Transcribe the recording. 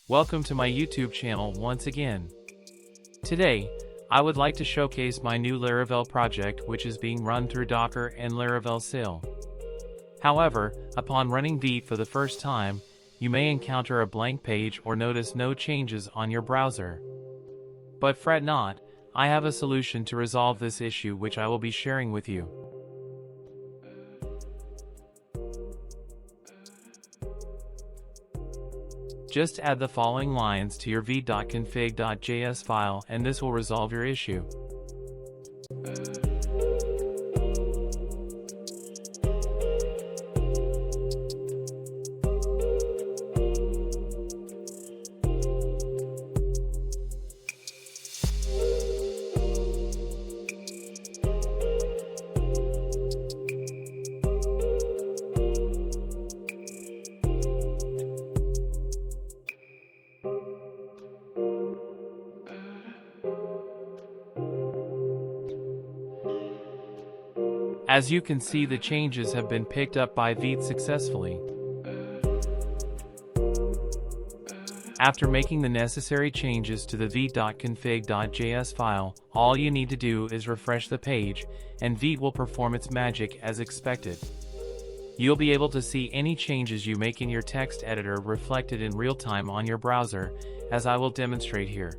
Welcome to my YouTube channel once again. Today, I would like to showcase my new Laravel project which is being run through Docker and Laravel Sail. However, upon running Vite for the first time, you may encounter a blank page or notice no changes on your browser. But fret not, I have a solution to resolve this issue which I will be sharing with you. Just add the following lines to your vite.config.js file and this will resolve your issue. As you can see, the changes have been picked up by Vite successfully. After making the necessary changes to the vite.config.js file, all you need to do is refresh the page, and Vite will perform its magic as expected. You'll be able to see any changes you make in your text editor reflected in real time on your browser, as I will demonstrate here.